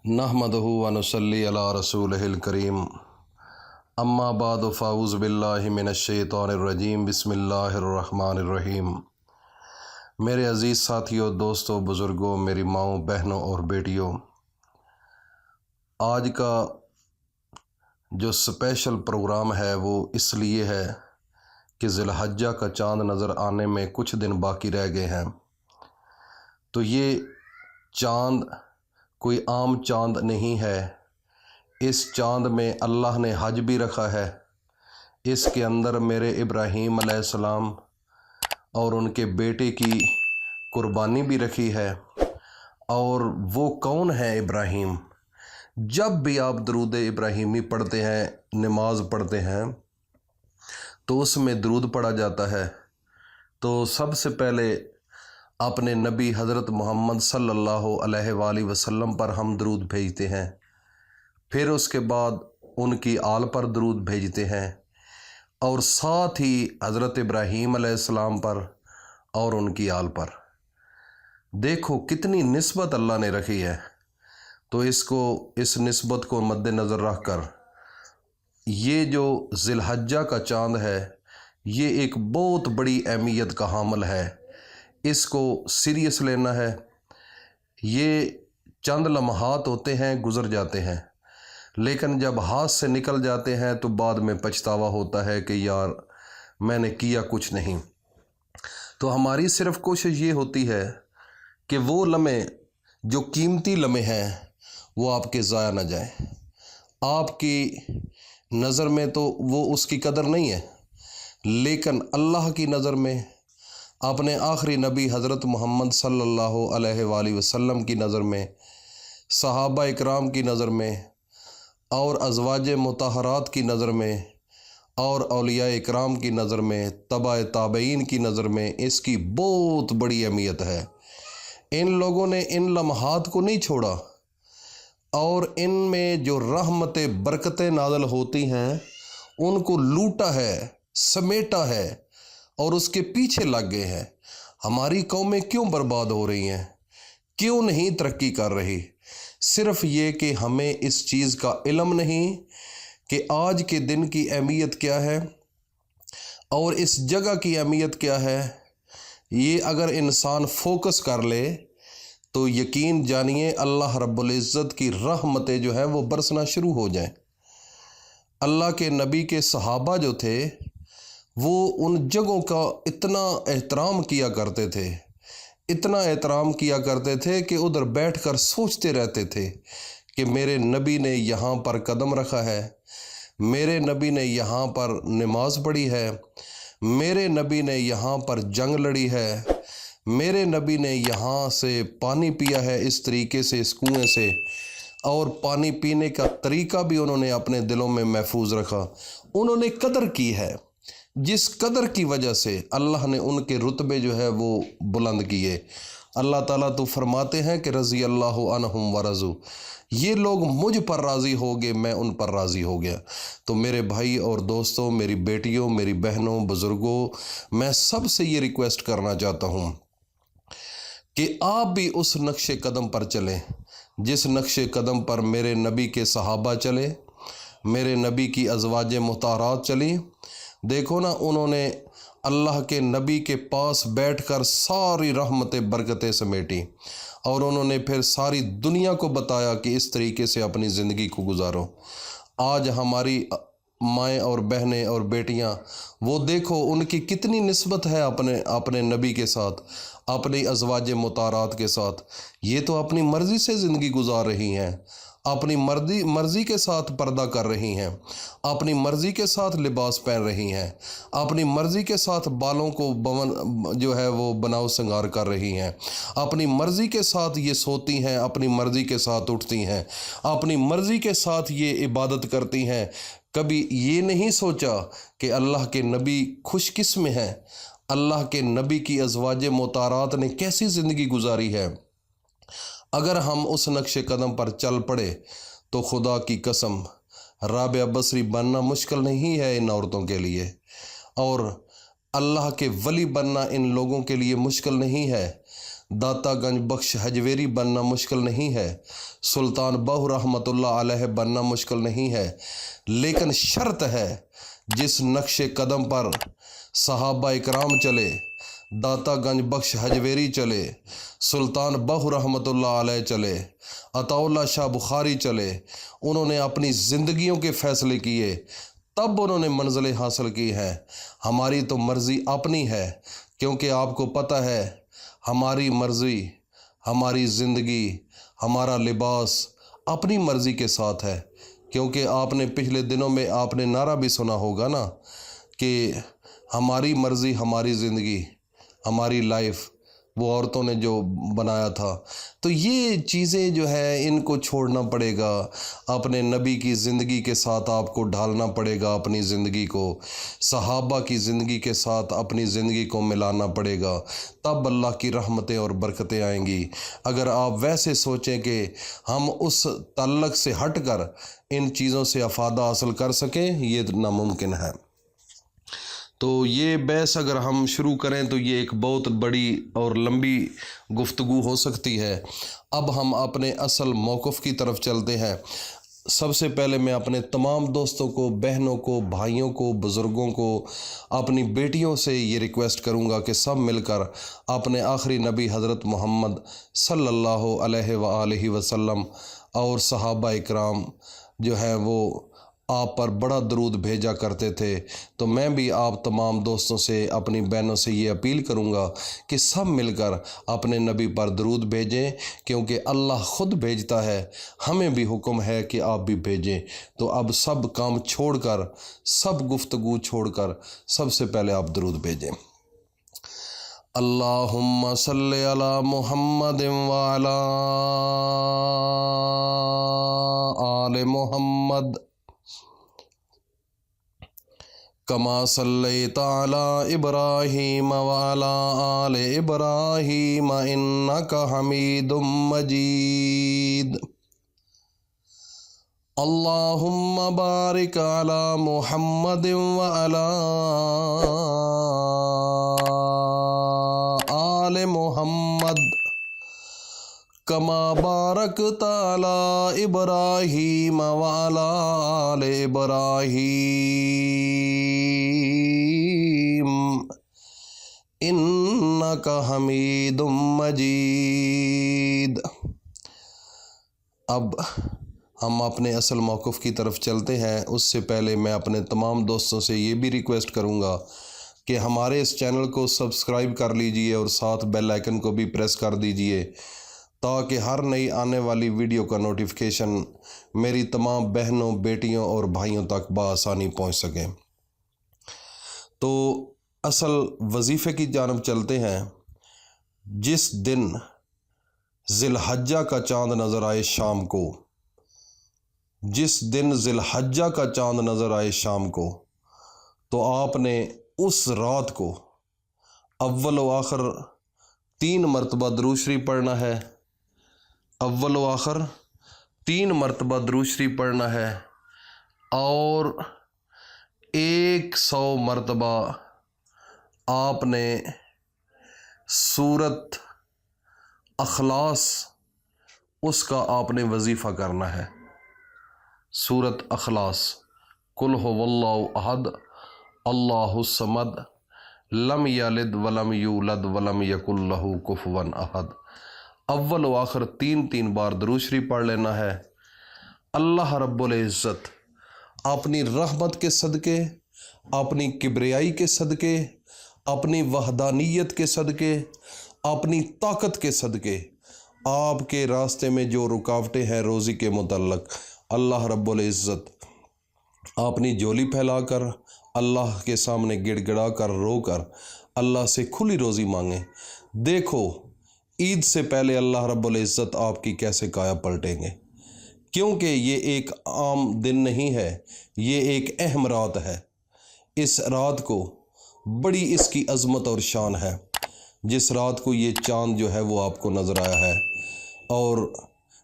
नहमदहु व नुसल्ली अला रसूलिहिल करीम अम्मा बाद फ़ाऊज़ु बिल्लाहि मिनश्शैतानिर रजीम बिस्मिल्लाहिर रहमानिर रहीम। मेरे अज़ीज़ साथियों, दोस्तों, बुज़ुर्गों, मेरी माँओं, बहनों और बेटियों, आज का जो स्पेशल प्रोग्राम है वो इसलिए है कि ज़िलहज्जा का चाँद नज़र आने में कुछ दिन बाकी रह गए हैं। तो ये चाँद कोई आम चाँद नहीं है। इस चाँद में अल्लाह ने हज भी रखा है। इसके अंदर मेरे इब्राहीम अलैहिस्सलाम और उनके बेटे की कुर्बानी भी रखी है। और वो कौन है इब्राहीम? जब भी आप दरूद इब्राहीमी पढ़ते हैं, नमाज पढ़ते हैं, तो उसमें दरूद पढ़ा जाता है। तो सबसे पहले अपने नबी हज़रत मोहम्मद सल्लल्लाहु अलैहि वसल्लम पर हम दरूद भेजते हैं। फिर उसके बाद उनकी आल पर दरूद भेजते हैं और साथ ही हज़रत इब्राहीम अलैहिस्सलाम पर और उनकी आल पर। देखो कितनी निस्बत अल्लाह ने रखी है। तो इस निस्बत को मद्देनज़र रख कर ये जो ज़िलहज्जा का चाँद है, ये एक बहुत बड़ी अहमियत का हामिल है। इसको सीरियस लेना है। ये चंद लम्हात होते हैं, गुज़र जाते हैं, लेकिन जब हाथ से निकल जाते हैं तो बाद में पछतावा होता है कि यार मैंने किया कुछ नहीं। तो हमारी सिर्फ कोशिश ये होती है कि वो लम्हे जो कीमती लम्हे हैं वो आपके ज़ाया न जाए। आपकी नज़र में तो वो उसकी कदर नहीं है, लेकिन अल्लाह की नज़र में, अपने आखिरी नबी हज़रत मोहम्मद सल्लल्लाहु अलैहि वसल्लम की नज़र में, सहाबा इकराम की नज़र में और अज़वाज मुतहरात की नज़र में और औलिया इकराम की नज़र में, तबा ताबईन की नज़र में इसकी बहुत बड़ी अहमियत है। इन लोगों ने इन लम्हात को नहीं छोड़ा और इनमें जो रहमतें बरकतें नाज़िल होती हैं उनको लूटा है, समेटा है और उसके पीछे लग गए हैं। हमारी कौमें क्यों बर्बाद हो रही हैं, क्यों नहीं तरक्की कर रही? सिर्फ ये कि हमें इस चीज़ का इल्म नहीं कि आज के दिन की अहमियत क्या है और इस जगह की अहमियत क्या है। ये अगर इंसान फोकस कर ले तो यकीन जानिए अल्लाह रब्बुल इज़्ज़त की रहमतें जो है वो बरसना शुरू हो जाएं। अल्लाह के नबी के सहाबा जो थे वो उन जगहों का इतना एहतराम किया करते थे, इतना एहतराम किया करते थे कि उधर बैठकर सोचते रहते थे कि मेरे नबी ने यहाँ पर कदम रखा है, मेरे नबी ने यहाँ पर नमाज पढ़ी है, मेरे नबी ने यहाँ पर जंग लड़ी है, मेरे नबी ने यहाँ से पानी पिया है इस तरीके से, इस कुएँ से, और पानी पीने का तरीका भी उन्होंने अपने दिलों में महफूज रखा। उन्होंने कदर की है, जिस कदर की वजह से अल्लाह ने उनके रुतबे जो है वो बुलंद किए। अल्लाह ताला तो फरमाते हैं कि रज़ी अल्लाहु अन्हुम व रज़ू, ये लोग मुझ पर राज़ी हो गए, मैं उन पर राज़ी हो गया। तो मेरे भाई और दोस्तों, मेरी बेटियों, मेरी बहनों, बुज़ुर्गों, मैं सबसे ये रिक्वेस्ट करना चाहता हूँ कि आप भी उस नक्शे कदम पर चलें जिस नक्शे कदम पर मेरे नबी के सहाबा चले, मेरे नबी की अज़वाज मुताहरात चली। देखो ना, उन्होंने अल्लाह के नबी के पास बैठकर सारी रहमतें बरकतें समेटी और उन्होंने फिर सारी दुनिया को बताया कि इस तरीके से अपनी ज़िंदगी को गुजारो। आज हमारी माएँ और बहनें और बेटियां, वो देखो उनकी कितनी निस्बत है अपने नबी के साथ, अपनी अज़वाज मुताहरात के साथ। ये तो अपनी मर्ज़ी से ज़िंदगी गुजार रही हैं, अपनी मर्ज़ी के साथ पर्दा कर रही हैं, अपनी मर्ज़ी के साथ लिबास पहन रही हैं, अपनी मर्ज़ी के साथ बालों को जो है वो बनाव श्रृंगार कर रही हैं, अपनी मर्ज़ी के साथ ये सोती हैं, अपनी मर्ज़ी के साथ उठती हैं, अपनी मर्ज़ी के साथ ये इबादत करती हैं। कभी ये नहीं सोचा कि अल्लाह के नबी खुशकिस्म हैं, अल्लाह के नबी की अज़वाज मुताहरात ने कैसी ज़िंदगी गुजारी है। अगर हम उस नक्शे कदम पर चल पड़े तो खुदा की कसम राबिया बसरी बनना मुश्किल नहीं है इन औरतों के लिए, और अल्लाह के वली बनना इन लोगों के लिए मुश्किल नहीं है। दाता गंज बख्श हजवेरी बनना मुश्किल नहीं है, सुल्तान बहू रहमतुल्लाह अलैह बनना मुश्किल नहीं है, लेकिन शर्त है जिस नक्शे कदम पर सहाबा इकराम चले, दाता गंज बख्श हजवेरी चले, सुल्तान बहू रहमतुल्लाह अलैह चले, अताउल्लाह शाह बुखारी चले, उन्होंने अपनी ज़िंदगियों के फ़ैसले किए, तब उन्होंने मंजिलें हासिल की हैं। हमारी तो मर्ज़ी अपनी है, क्योंकि आपको पता है हमारी मर्ज़ी, हमारी ज़िंदगी, हमारा लिबास अपनी मर्ज़ी के साथ है। क्योंकि आपने पिछले दिनों में आपने नारा भी सुना होगा ना कि हमारी मर्ज़ी हमारी ज़िंदगी, हमारी लाइफ, वो औरतों ने जो बनाया था। तो ये चीज़ें जो है इनको छोड़ना पड़ेगा, अपने नबी की ज़िंदगी के साथ आपको ढालना पड़ेगा, अपनी ज़िंदगी को सहाबा की ज़िंदगी के साथ अपनी ज़िंदगी को मिलाना पड़ेगा, तब अल्लाह की रहमतें और बरकतें आएंगी। अगर आप वैसे सोचें कि हम उस तल्लक से हट कर इन चीज़ों से अफादा हासिल कर सकें, ये नामुमकिन है। तो ये बहस अगर हम शुरू करें तो ये एक बहुत बड़ी और लंबी गुफ्तगू हो सकती है। अब हम अपने असल मौक़िफ़ की तरफ चलते हैं। सबसे पहले मैं अपने तमाम दोस्तों को, बहनों को, भाइयों को, बुज़ुर्गों को, अपनी बेटियों से ये रिक्वेस्ट करूँगा कि सब मिलकर अपने आखिरी नबी हज़रत मोहम्मद सल्लल्लाहु अलैहि वसल्लम और सहाबा इकराम जो हैं वो आप पर बड़ा दरूद भेजा करते थे। तो मैं भी आप तमाम दोस्तों से, अपनी बहनों से ये अपील करूँगा कि सब मिलकर अपने नबी पर दरूद भेजें, क्योंकि अल्लाह ख़ुद भेजता है, हमें भी हुक्म है कि आप भी भेजें। तो अब सब काम छोड़कर, सब गुफ्तगू छोड़कर सबसे पहले आप दरूद भेजें। अल्लाहुम्मा सल्ली अला मुहम्मदिन व अला आले मुहम्मद कमा सल्लैता अला इब्राहीम व अला आले इब्राहीम इन्नका हमीदुम मजीद। अल्लाहुम्मा बारिक अला मुहम्मदिन व अला आले मुहम्मद कमा बारकता अला इब्राहीम व अला आले इब्राहीम इन्नका हमीदुम मजीद। अब हम अपने असल मौक़िफ़ की तरफ चलते हैं। उससे पहले मैं अपने तमाम दोस्तों से ये भी रिक्वेस्ट करूँगा कि हमारे इस चैनल को सब्सक्राइब कर लीजिए और साथ बेल आइकन को भी प्रेस कर दीजिए, ताकि हर नई आने वाली वीडियो का नोटिफिकेशन मेरी तमाम बहनों, बेटियों और भाइयों तक बआसानी पहुंच सके। तो असल वजीफ़े की जानब चलते हैं। जिस दिन ज़िलहज्जा का चाँद नज़र आए शाम को, जिस दिन ज़िलहज्जा का चाँद नज़र आए शाम को, तो आपने उस रात को अव्वल व आखिर 3 मरतबा दुरूद शरीफ पढ़ना है। अव्वल व आखिर 3 मरतबा दुरूद शरीफ पढ़ना है और 100 मरतबा आपने सूरत अखलास उसका आपने वजीफ़ा करना है। सूरत अखलास, कुल हुवल्लाहु अहद अल्लाहुस समद लम यलिद वलम यूलद वलम यकुल लहू कुफुवन अहद। अव्वल व आखिर 3 बार दुरूद शरीफ पढ़ लेना है। अल्लाह रब्बुल इज़्ज़त अपनी रहमत के सदके, अपनी किब्रियाई के सदके, अपनी वहदानियत के सदके, अपनी ताकत के सदके, आपके रास्ते में जो रुकावटें हैं रोज़ी के मुतल्लक, अल्लाह रब्बुल इज़्ज़त अपनी झोली फैलाकर अल्लाह के सामने गिड़गिड़ा कर, रो कर अल्लाह से खुली रोज़ी मांगें। देखो ईद से पहले अल्लाह रब्बुल इज़्ज़त आपकी कैसे काया पलटेंगे, क्योंकि ये एक आम दिन नहीं है, ये एक अहम रात है। इस रात को बड़ी इसकी अज़मत और शान है। जिस रात को ये चाँद जो है वो आपको नज़र आया है और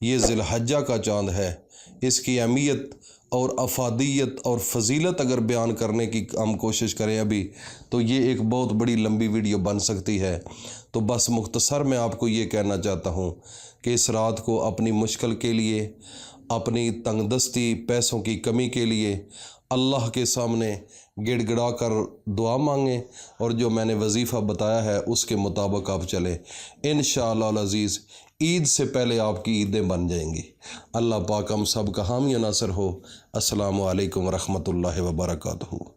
ये ज़िलहज्जा का चाँद है, इसकी अहमियत اور افادیت اور فضیلت اگر بیان کرنے کی ہم کوشش کریں ابھی تو یہ ایک بہت بڑی لمبی ویڈیو بن سکتی ہے۔ تو بس مختصر میں آپ کو یہ کہنا چاہتا ہوں کہ اس رات کو اپنی مشکل کے لیے، اپنی تنگ دستی، پیسوں کی کمی کے لیے اللہ کے سامنے گڑ گڑا کر دعا مانگیں، اور جو میں نے وظیفہ بتایا ہے اس کے مطابق آپ چلیں۔ انشاءاللہ العزیز عید سے پہلے آپ کی عیدیں بن جائیں گی۔ اللہ پاک ہم سب کا حامی و ناصر ہو۔ السلام علیکم ورحمۃ اللہ وبرکاتہ۔